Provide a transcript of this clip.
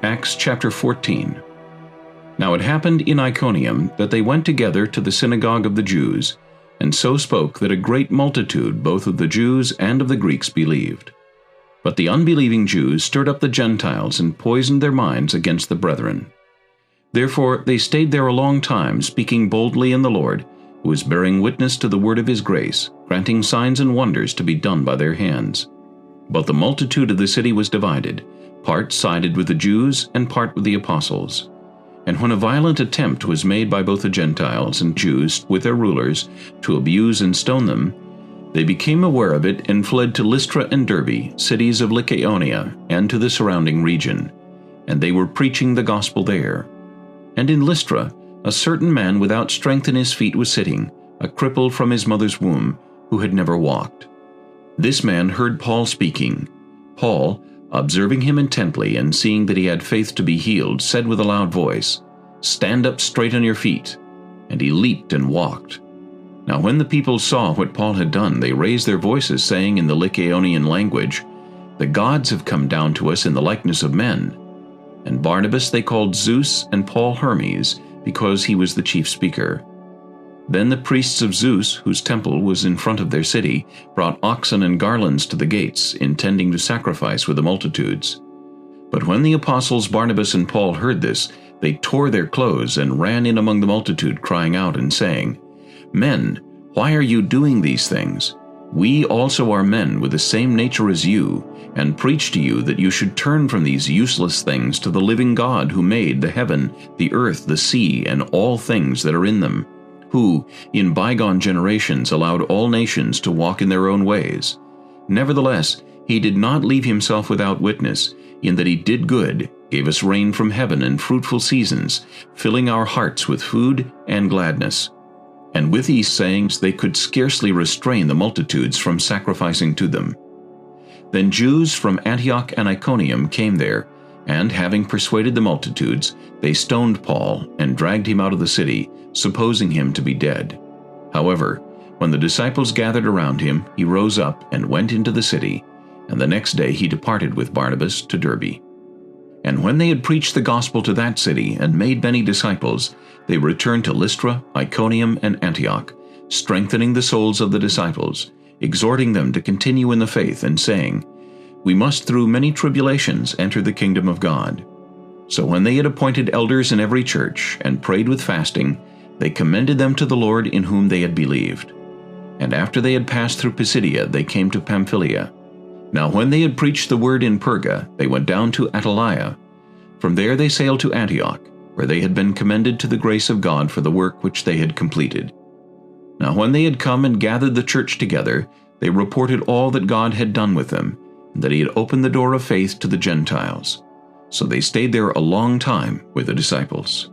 Acts chapter 14. Now it happened in Iconium that they went together to the synagogue of the Jews, and so spoke that a great multitude both of the Jews and of the Greeks believed. But the unbelieving Jews stirred up the Gentiles and poisoned their minds against the brethren. Therefore they stayed there a long time, speaking boldly in the Lord, who was bearing witness to the word of his grace, granting signs and wonders to be done by their hands. But the multitude of the city was divided, part sided with the Jews and part with the apostles. And when a violent attempt was made by both the Gentiles and Jews with their rulers to abuse and stone them, they became aware of it and fled to Lystra and Derbe, cities of Lycaonia, and to the surrounding region. And they were preaching the gospel there. And in Lystra, a certain man without strength in his feet was sitting, a cripple from his mother's womb, who had never walked. This man heard Paul speaking. Paul, observing him intently and seeing that he had faith to be healed, said with a loud voice, "Stand up straight on your feet." And he leaped and walked. Now when the people saw what Paul had done, they raised their voices, saying in the Lycaonian language, "The gods have come down to us in the likeness of men." And Barnabas they called Zeus, and Paul Hermes, because he was the chief speaker. Then the priests of Zeus, whose temple was in front of their city, brought oxen and garlands to the gates, intending to sacrifice with the multitudes. But when the apostles Barnabas and Paul heard this, they tore their clothes and ran in among the multitude, crying out and saying, "Men, why are you doing these things? We also are men with the same nature as you, and preach to you that you should turn from these useless things to the living God who made the heaven, the earth, the sea, and all things that are in them, who, in bygone generations, allowed all nations to walk in their own ways. Nevertheless, he did not leave himself without witness, in that he did good, gave us rain from heaven and fruitful seasons, filling our hearts with food and gladness." And with these sayings they could scarcely restrain the multitudes from sacrificing to them. Then Jews from Antioch and Iconium came there, and having persuaded the multitudes, they stoned Paul and dragged him out of the city, supposing him to be dead. However, when the disciples gathered around him, he rose up and went into the city, and the next day he departed with Barnabas to Derbe. And when they had preached the gospel to that city and made many disciples, they returned to Lystra, Iconium, and Antioch, strengthening the souls of the disciples, exhorting them to continue in the faith, and saying, "We must through many tribulations enter the kingdom of God." So when they had appointed elders in every church, and prayed with fasting, they commended them to the Lord in whom they had believed. And after they had passed through Pisidia, they came to Pamphylia. Now when they had preached the word in Perga, they went down to Attalia. From there they sailed to Antioch, where they had been commended to the grace of God for the work which they had completed. Now when they had come and gathered the church together, they reported all that God had done with them, and that he had opened the door of faith to the Gentiles. So they stayed there a long time with the disciples.